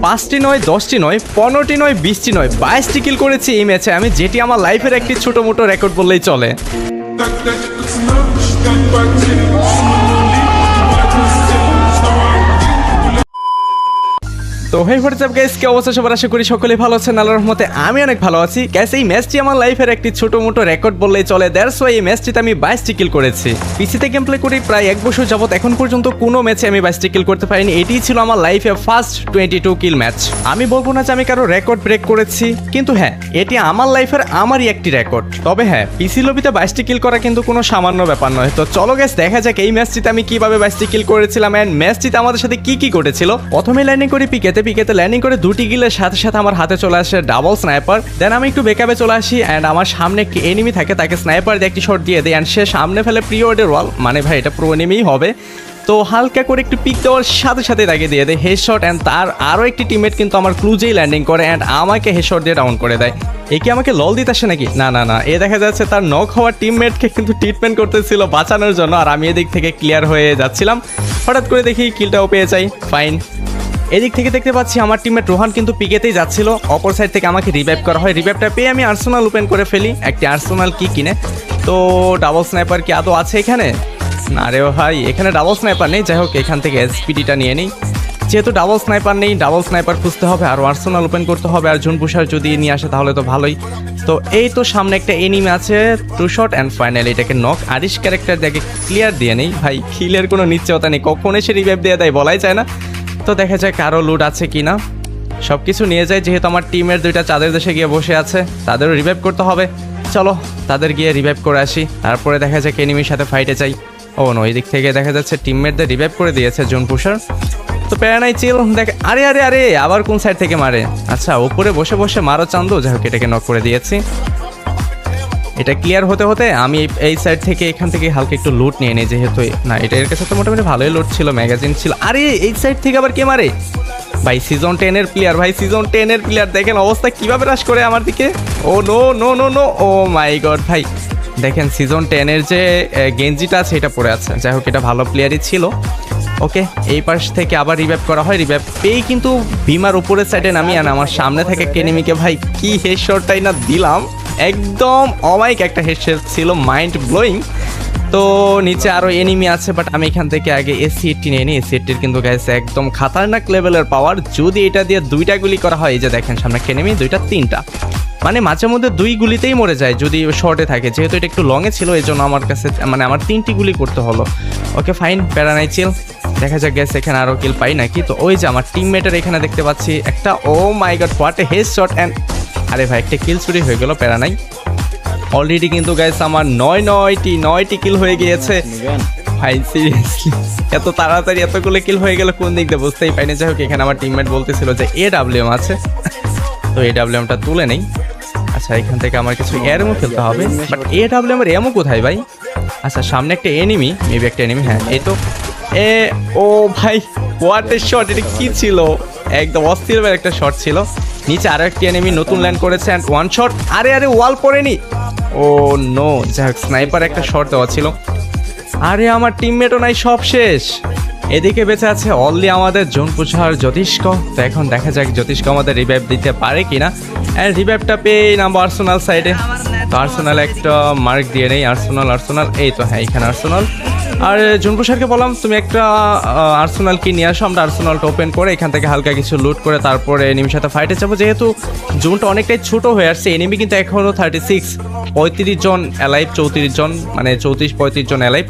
5টি নয় 10টি নয় 15টি নয় 20টি নয় 22টি কিল করেছি এই ম্যাচে আমি, যেটি আমার লাইফের একটি ছোট মোটো রেকর্ড বললেই চলে। তো হেই হোয়াটসঅ্যাপ গাইস, কি অবস্থা সবার? আশা করি সকলেই ভালো আছেন, আল্লাহর রহমতে আমি অনেক ভালো আছি। গাইস এই ম্যাচটি আমার লাইফের একটি ছোট মোটো রেকর্ড বললেই চলে। দ্যাটস ওয়াই এই ম্যাচটিতে আমি 22টি কিল করেছি। পিসিতে গেম প্লে করি প্রায় 1 বছর যাবত, এখন পর্যন্ত কোনো ম্যাচে আমি 22টি কিল করতে পারিনি। এটিই ছিল আমার লাইফে ফার্স্ট 22 কিল ম্যাচ। আমি বলবো না যে আমি কারো রেকর্ড ব্রেক করেছি, কিন্তু হ্যাঁ এটি আমার লাইফের আমারই একটি রেকর্ড। তবে হ্যাঁ পিসি লবিতে 22টি কিল করা কিন্তু কোনো সামান্য ব্যাপার নয়। তো চলো গাইস দেখা যাক এই ম্যাচটিতে আমি কিভাবে 22টি কিল করেছিলাম এন্ড ম্যাচটিতে আমাদের সাথে কি কি ঘটেছিল। প্রথমে ল্যান্ডিং করি পিকেতে ল্যান্ডিং করে 2টি কিলের সাথে সাথে আমার হাতে চলে আসে ডাবল স্নাইপার। দেন আমি একটু বেকআপে চলে আসি এন্ড আমার সামনে একটি এনিমি থাকে, তাকে স্নাইপার দিয়ে একটি শট দিয়ে দেয় এন্ড সে সামনে ফেলে প্রিওয়ার্ডের ওয়াল, মানে ভাই এটা প্রো এনিমিই হবে। তো হালকা করে একটু পিক দেওয়ার সাথে সাথে তাকে দিয়ে দেয় হেডশট এন্ড তার আরও একটি টিমমেট কিন্তু আমার ক্লুজেই ল্যান্ডিং করে এন্ড আমাকে হেডশট দিয়ে ডাউন করে দেয়। এ কি আমাকে লল দিতে আসে নাকি? না না না, এ দেখা যাচ্ছে তার নক হওয়ার টিমমেটকে কিন্তু ট্রিটমেন্ট করতেছিল বাঁচানোর জন্য, আর আমি এদিক থেকে ক্লিয়ার হয়ে যাচ্ছিলাম। হঠাৎ করে দেখি কিলটাও পেয়ে যাই, ফাইন। এদিক থেকে দেখতে পাচ্ছি আমার টিমমেট রোহান কিন্তু পিকেতেই যাচ্ছিল, অপর সাইড থেকে আমাকে রিভাইভ করা হয়। রিভাইভটা পেয়ে আমি আর্সেনাল ওপেন করে ফেলি, একটি আর্সেনাল কি কিনে। তো ডাবল স্নাইপার কি আদৌ আছে এখানে? না রে ভাই, এখানে ডাবল স্নাইপার নেই। যাই হোক এখান থেকে এসপিডিটা নিয়ে নিই। যেহেতু ডাবল স্নাইপার নেই, ডাবল স্নাইপার খুঁজতে হবে আর আর্সেনাল ওপেন করতে হবে, আর জুন পুষার যদি নিয়ে আসে তাহলে তো ভালোই। তো এই তো সামনে একটা এনিমি আছে, 2 শট অ্যান্ড ফাইনালি এটাকে নক। আরিশ ক্যারেক্টার দেখে ক্লিয়ার দিয়ে নেই। ভাই কিলের কোনো নিশ্চয়তা নেই, কখন এসে রিভাইভ দিয়ে দেয় বলাই যায় না। তো দেখা যায় কারো লুট আছে কিনা, সব কিছু নিয়ে যায়। যেহেতু আমার টিমের 2টা চাঁদের দেশে গিয়ে বসে আছে, তাদেরও রিভাইভ করতে হবে। চলো তাদের গিয়ে রিভাইভ করে আসি, তারপরে দেখা যায় এনিমির সাথে ফাইটে চাই। ও নো, এই দিক থেকে দেখা যাচ্ছে টিমমেটদের রিভাইভ করে দিয়েছে জোন পুষার। তো প্যারা নাই, চিল। দেখ আরে আরে আরে আবার কোন সাইড থেকে মারে? আচ্ছা উপরে বসে বসে মারো চান্দু। যাই হোক এটাকে নক করে দিয়েছি। এটা ক্লিয়ার হতে হতে আমি এই সাইড থেকে এখান থেকে হালকা একটু লুট নিয়ে নিই, যেহেতু না এটা এর কাছে তো মোটামুটি ভালোই লুট ছিল, ম্যাগাজিন ছিল। আরে এই সাইড থেকে আবার কে মারে? ভাই সিজন 10-এর প্লেয়ার, ভাই সিজন 10-এর প্লেয়ার। দেখেন অবস্থা কিভাবে রাশ করে আমার দিকে। ও no no no no, O my god ভাই দেখেন সিজন 10-এর যে গেঞ্জিটা আছে এটা পড়ে আছে। যাই হোক এটা ভালো প্লেয়ারই ছিল। ওকে এই পাশ থেকে আবার রিভাইভ করা হয়, রিভাইভ পেয়ে কিন্তু বিমার উপরের সাইডে নামিয়ে আনা আমার সামনে থেকে এনিমিকে ভাই কি হেডশটটাই না দিলাম, একদম অমাইক একটা হেডশট ছিল, মাইন্ড ব্লোয়িং। তো নিচে আরও এনিমি আছে, বাট আমি এখান থেকে আগে এসি-80 নিয়ে নিই। এসি-80 কিন্তু গাইছে একদম খাতারনাক লেভেলের পাওয়ার। যদি এটা দিয়ে 2টা গুলি করা হয়, এই যে দেখেন সামনে এনিমি 2টা 3টা, মানে মাঝে মধ্যে 2 গুলিতেই মরে যায় যদি শর্টে থাকে। যেহেতু এটা একটু লংয়ে ছিল এই জন্য আমার কাছে মানে আমার 3টি গুলি করতে হলো। ওকে ফাইন, প্যারা নাই, চিল। দেখা যাক গ্যাস এখানে আরও কিল পাই নাকি। তো ওই যে আমার টিমমেটের এখানে দেখতে পাচ্ছি একটা, oh my god what a headshot and আরে ভাই একটা কিল চুরি হয়ে গেল, প্যারা নাই। অলরেডি কিন্তু গাইস আমার 9টি কিল হয়ে গিয়েছে। ভাই সিরিয়াসলি এত তাড়াতাড়ি এতগুলো কিল হয়ে গেল কোন দিক দিয়ে বুঝতেই পাইনি। যাই হোক এখানে আমার টিমমেট বলতেছিল যে AWM আছে, তো AWMটা তুলে নেই। আচ্ছা এখান থেকে আমার কিছু এমও খেলতে হবে, বাট AWM এর এমও কোথায় ভাই? আচ্ছা সামনে একটা এনিমি, মেবি একটা এনিমি, হ্যাঁ এই তো। ও ভাই হোয়াট এ শট, এটা কি ছিল? একদম অস্থির একটা শট ছিল। নিচে আরো একটি এনিমি নতুন ল্যান্ড করেছে অ্যান্ড 1 শট। আরে আরে ওয়াল পড়েনি, ও নো। যাই হোক স্নাইপার একটা শট দেওয়া ছিল। আরে আমার টিমমেটও নাই, সব শেষ। এদিকে বেঁচে আছে অনলি আমাদের জোন পুষার জ্যোতিষ্ক। তো এখন দেখা যাক জ্যোতিষ্ক আমাদের রিভাইভ দিতে পারে কিনা। অ্যান্ড রিভাইভটা পেয়ে নামবো আর্সেনাল সাইডে। তো আর্সেনাল একটা মার্ক দিয়ে নেই, আর্সেনাল এই তো, হ্যাঁ এখানে আর্সেনাল। আর জোন পুষারকে বললাম তুমি একটা আর্সেনাল কি নিয়ে আসো, আমরা আর্সেনালটা ওপেন করে এখান থেকে হালকা কিছু লুট করে তারপরে এনিমির সাথে ফাইটে যাবো। যেহেতু জোনটা অনেকটাই ছোট হয়ে আসছে, এনিমি কিন্তু এখনও 36, 35 জন অ্যালাইভ, 34 জন, মানে 34-35 জন অ্যালাইভ।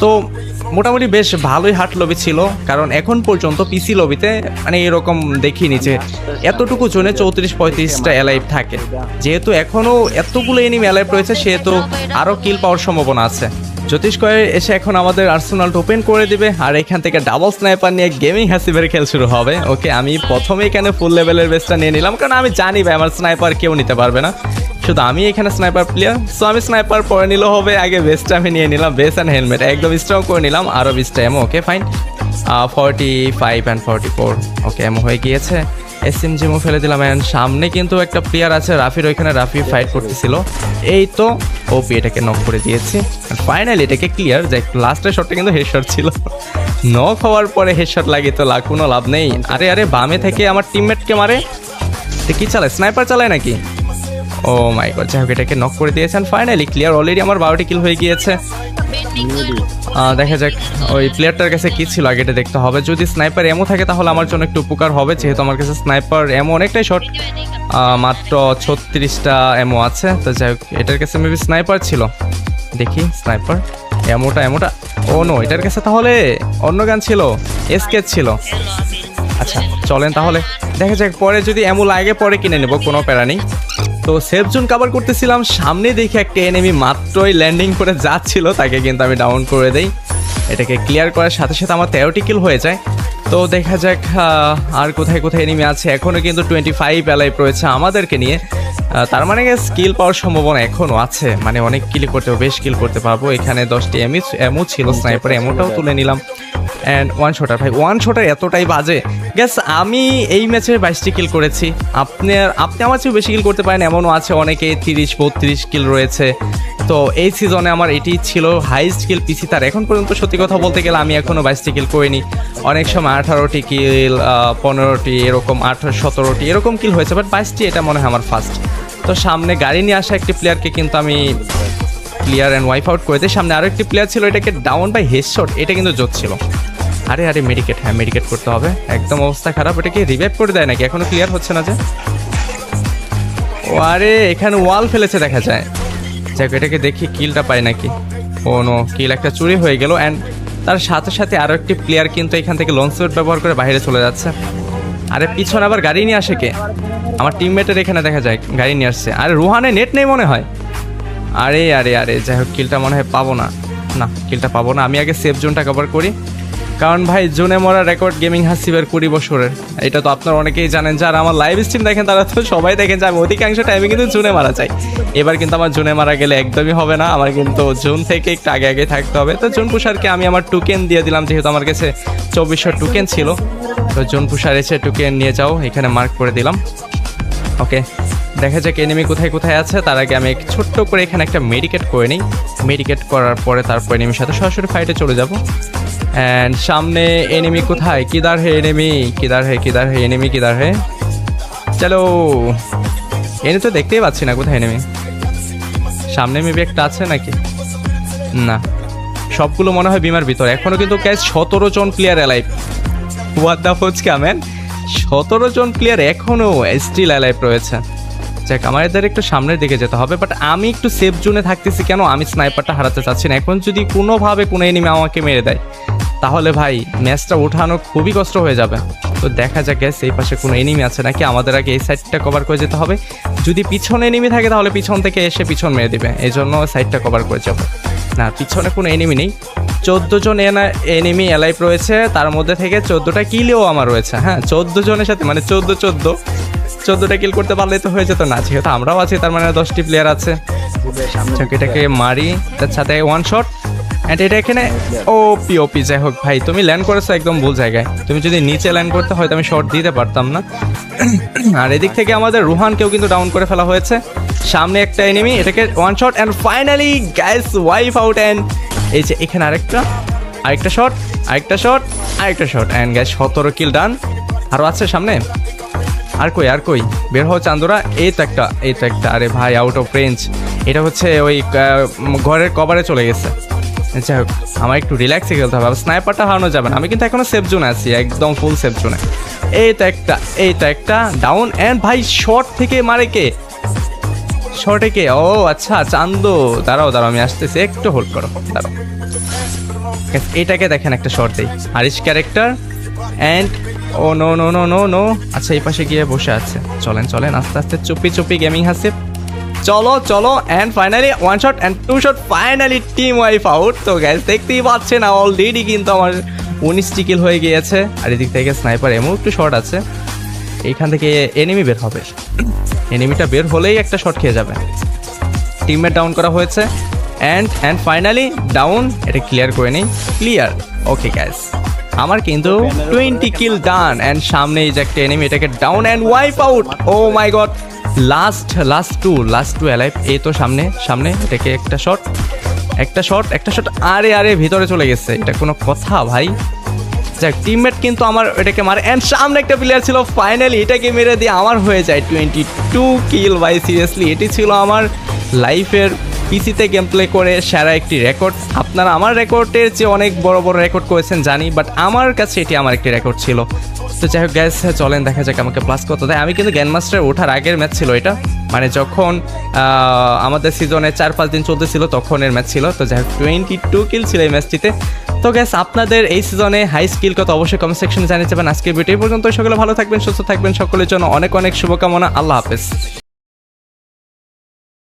তো মোটামুটি বেশ ভালোই হাট লবি ছিল, কারণ এখন পর্যন্ত পিসি লবিতে মানে এরকম দেখিনি যে এতটুকু জোনে 34-35টা অ্যালাইভ থাকে। যেহেতু এখনও এতগুলো এনিমি অ্যালাইভ রয়েছে, সেহেতু আরও কিল পাওয়ার সম্ভাবনা আছে। জ্যোতিষ্ক এসে এখন আমাদের আর্সেনালটা ওপেন করে দিবে, আর এখান থেকে ডাবল স্নাইপার নিয়ে গেমিং হাসিবের খেল শুরু হবে। ওকে আমি প্রথমে এখানে ফুল লেভেলের বেসটা নিয়ে নিলাম, কারণ আমি জানি ভাই আমার স্নাইপার কেউ নিতে পারবে না, শুধু আমি এখানে স্নাইপার প্লেয়ার। সো আমি স্নাইপার পরে নিলেও হবে, আগে বেসটা আমি নিয়ে নিলাম, বেস অ্যান্ড হেলমেট একদম স্ট্রং করে নিলাম, আরও 20টা এমও। ওকে ফাইন, 45 and 44 ওকে এমও হয়ে গিয়েছে। এসএমজিমও ফেলে দিলাম। অ্যান্ড সামনে কিন্তু একটা প্লেয়ার আছে রাফির, ওইখানে রাফি ফাইট করতেছিল। এই তো ওপি এটাকে নক করে দিয়েছি। ফাইনালি এটাকে ক্লিয়ার। যে লাস্টের শটটা কিন্তু হেডশট ছিল। নক হওয়ার পরে হেডশট লাগিয়ে তো কোনো লাভ নেই। আরে আরে বামে থেকে আমার টিমমেটকে মারে, কি চালায়, স্নাইপার চালায় নাকি? ও মাই গড, যাই হোক এটাকে নক করে দিয়েছেন। ফাইনালি ক্লিয়ার, অলরেডি আমার 12টি কিল হয়ে গিয়েছে। দেখা যাক ওই প্লেয়ারটার কাছে কি ছিল আগে এটা দেখতে হবে। যদি স্নাইপার এমও থাকে তাহলে আমার জন্য একটু উপকার হবে, যেহেতু আমার কাছে স্নাইপার এমও অনেকটাই শর্ট, মাত্র 36টা এমও আছে। তো যাই হোক এটার কাছে মেবি স্নাইপার ছিল, দেখি স্নাইপার এমোটা ও নো, এটার কাছে তাহলে অন্য গান ছিল, এসকেচ ছিল। আচ্ছা চলেন তাহলে দেখা যাক, পরে যদি এমও লাগে পরে কিনে নেব, কোনো প্যারা নেই। তো সেফ জোন কভার করতেছিলাম, সামনে দেখে একটা এনিমি মাত্রই ল্যান্ডিং করে যাচ্ছিল, তাকে কিন্তু আমি ডাউন করে দেই। এটাকে ক্লিয়ার করার সাথে সাথে আমার 13টি কিল হয়ে যায়। তো দেখা যাক আর কোথায় কোথায় এনিমি আছে। এখনও কিন্তু 25 অ্যালাইভ রয়েছে আমাদেরকে নিয়ে, তার মানে স্কিল পাওয়ার সম্ভাবনা এখনও আছে, মানে অনেক কিল করতে হবে, বেশ কিল করতে পারবো। এখানে 10টি এমও ছিল, স্নাইপার এমওটাও তুলে নিলাম। অ্যান্ড ওয়ান শটার, ভাই ওয়ান শটার এতটাই বাজে। গ্যাস আমি এই ম্যাচে 22টি কিল করেছি, আপনি আমার চেয়েও বেশি কিল করতে পারেন, এমনও আছে অনেকে 30-32 কিল রয়েছে। তো এই সিজনে আমার এটি ছিল হাইস্ট কিল পিসি তার এখন পর্যন্ত। সত্যি কথা বলতে গেলে আমি এখনও 22টি কিল করিনি, অনেক সময় 18টি কিল, 15টি এরকম, 18-17টি এরকম কিল হয়েছে, বাট 22টি এটা মনে হয় আমার ফার্স্ট। তো সামনে গাড়ি নিয়ে আসা একটি প্লেয়ারকে কিন্তু আমি ক্লিয়ার অ্যান্ড ওয়াইপ আউট করে দিই। সামনে আরও একটি প্লেয়ার ছিল, এটাকে ডাউন বাই হেডশট, এটা কিন্তু জোট ছিল। আরে আরে মেডিকেট, হ্যাঁ মেডিকেট করতে হবে, একদম অবস্থা খারাপ। এটাকে রিভাইভ করে দেয় নাকি, এখনও ক্লিয়ার হচ্ছে না যে। ও আরে এখানে ওয়াল ফেলেছে দেখা যায়, যাক এটাকে দেখি কিলটা পাই নাকি। ও নো, কিল একটা চুরি হয়ে গেল। অ্যান্ড তার সাথে সাথে আরও একটি প্লেয়ার কিন্তু এখান থেকে লঞ্চ প্যাড ব্যবহার করে বাইরে চলে যাচ্ছে। আরে পিছনে আবার গাড়ি নিয়ে আসে কে? আমার টিমমেটের এখানে দেখা যায় গাড়ি নিয়ে আসছে। আরে রুহানে নেট নেই মনে হয়। আরে আরে আরে যাই হোক কিলটা মনে হয় পাবো না, কিলটা পাবো না। আমি আগে সেফ জোনটা কভার করি, কারণ ভাই জোনে মরা রেকর্ড গেমিং হাসিবের 20 বছরের, এটা তো আপনারা অনেকেই জানেন। যারা আমার লাইভ স্ট্রিম দেখেন তারা তো সবাই দেখেন যে আমি অধিকাংশ টাইমে কিন্তু জোনে মারা চাই। এবার কিন্তু আমার জোনে মারা গেলে একদমই হবে না, আমার কিন্তু জোন থেকে একটু আগে আগে থাকতে হবে। তো জোন পুষারকে আমি আমার টোকেন দিয়ে দিলাম, যেহেতু আমার কাছে 2400 টোকেন ছিল। তো জোন পুষার এসে টোকেন নিয়ে যাও, এখানে মার্ক করে দিলাম। ওকে দেখা যাক এনিমি কোথায় কোথায় আছে। তার আগে আমি ছোট্ট করে এখানে একটা মেডিকেট করে নিই, মেডিকেট করার পরে তারপর এনিমির সাথে সরাসরি ফাইটে চলে যাব। এন্ড সামনে এনিমি কোথায়, কিদার হে এনিমি, কিদার হে এনিমি, কিদার হে, চলো। এনে তো দেখতেই পাচ্ছি না কোথায় এনিমি। সামনে মেবি একটা আছে নাকি, না সবগুলো মনে হয় বিমার ভিতরে। এখনো কিন্তু ক্যাচ 17 জন player alive. What the fuchka man, 17 জন প্লেয়ার এখনো স্টিল অ্যালাইভ রয়েছে। যাক আমাদের একটু সামনের দিকে যেতে হবে, বাট আমি একটু সেফ জোনে থাকতেছি। কেন? আমি স্নাইপারটা হারাতে চাচ্ছি না। এখন যদি কোনোভাবে কোনো এনিমি আমাকে মেরে দেয় তাহলে ভাই ম্যাচটা ওঠানো খুবই কষ্ট হয়ে যাবে। তো দেখা যাক গ্যাস এই পাশে কোনো এনিমি আছে নাকি, আমাদের আগে এই সাইডটা কভার করে যেতে হবে। যদি পিছনে এনিমি থাকে তাহলে পিছন থেকে এসে পিছন মেরে দিবে, এই জন্য সাইডটা কভার করে যাবো। না পিছনে কোনো এনিমি নেই, 14 জন এনিমি অ্যালাইভ রয়েছে, তার মধ্যে থেকে 14টা কিলও আমার রয়েছে। হ্যাঁ 14 জনের সাথে মানে 14টা কিল করতে পারলে তো হয়ে যেত না, যেহেতু আমরাও আছি তার মানে 10টি প্লেয়ার আছে। এটাকে মারি, তার সাথে ওয়ান শট। অ্যান্ড এটা এখানে ওপি যাই হোক ভাই তুমি ল্যান্ড করেছো একদম ভুল জায়গায়। তুমি যদি নিচে ল্যান্ড করতে হয়তো আমি শট দিতে পারতাম না। আর এদিক থেকে আমাদের রুহানকেও কিন্তু ডাউন করে ফেলা হয়েছে। সামনে একটা এনিমি, এটাকে one shot and finally guys wipe out. And এই যে এখানে আরেকটা শট অ্যান্ড গাইস 17 কিল ডান। আরও আছে সামনে, আর কই বের হও চান্দুরা। এই তো একটা আরে ভাই আউট অফ রেঞ্জ। এটা হচ্ছে ওই ঘরের কভারে চলে গেছে। যাই হোক আমার একটু রিল্যাক্সে খেলতে হবে, স্নাইপারটা হারানো যাবে না। আমি কিন্তু এখনো সেফ জোনে আছি, একদম ফুল সেফ জোনে। এই তো একটা ডাউন। অ্যান্ড ভাই শর্ট থেকে মারে কে, শর্টে কে? ও আচ্ছা চান্দু, দাঁড়াও আমি আসতেছি, একটু হোল্ড করো, দাঁড়াও। এটাকে দেখেন একটা শর্ট দেই, হারিস ক্যারেক্টার। অ্যান্ড ও নো, আচ্ছা এই পাশে গিয়ে বসে আছে। চলেন আস্তে চুপি গেমিং হাসিব, চলো। And finally one shot and two shot, finally team wipe out. তো গ্যাস দেখতেই পাচ্ছেন অলরেডি কিন্তু আমার 19টি কিল হয়ে গিয়েছে। আর এদিক থেকে স্নাইপার এমন একটু শট আছে, এইখান থেকে এনিমি বের হবে, এনিমিটা বের হলেই একটা শট খেয়ে যাবে। টিমমেট ডাউন করা হয়েছে অ্যান্ড ফাইনালি ডাউন। এটা ক্লিয়ার করে নেই, ক্লিয়ার। ওকে গ্যাস আমার কিন্তু 20 কিল ডান। অ্যান্ড সামনে এই যে একটা এনিমি, এটাকে down and wipe out. Oh my god, last two alive. এই তো সামনে এটাকে একটা শট। আরে ভিতরে চলে গেছে, এটা কোনো কথা ভাই? যাক টিমমেট কিন্তু আমার এটাকে মারে অ্যান্ড সামনে একটা প্লেয়ার ছিল, ফাইনালি এটাকে মেরে দিয়ে আমার হয়ে যায় 22 কিল ভাই। সিরিয়াসলি এটি ছিল আমার লাইফের পিসিতে গেম প্লে করে সেরা একটি রেকর্ড। আপনারা আমার রেকর্ডের চেয়ে অনেক বড় বড় রেকর্ড করেছেন জানি, বাট আমার কাছে এটি আমার একটি রেকর্ড ছিল। তো যাই হোক গ্যাস, চলেন দেখা যাক আমাকে প্লাস কত দেয়। আমি কিন্তু গ্র্যান্ড মাস্টার ওঠার আগের ম্যাচ ছিল এটা, মানে যখন আমাদের সিজনে 4-5 দিন চলতেছিল তখনের ম্যাচ ছিল। তো যাই হোক 22 কিল ছিল এই ম্যাচটিতে। তো গ্যাস, আপনাদের এই সিজনে হাই স্কিল কত অবশ্যই কমেন্ট সেকশনে জানিয়ে যাবেন। আজকের ভিডিও পর্যন্ত সকলে ভালো থাকবেন, সুস্থ থাকবেন, সকলের জন্য অনেক অনেক শুভকামনা। আল্লাহ হাফেজ।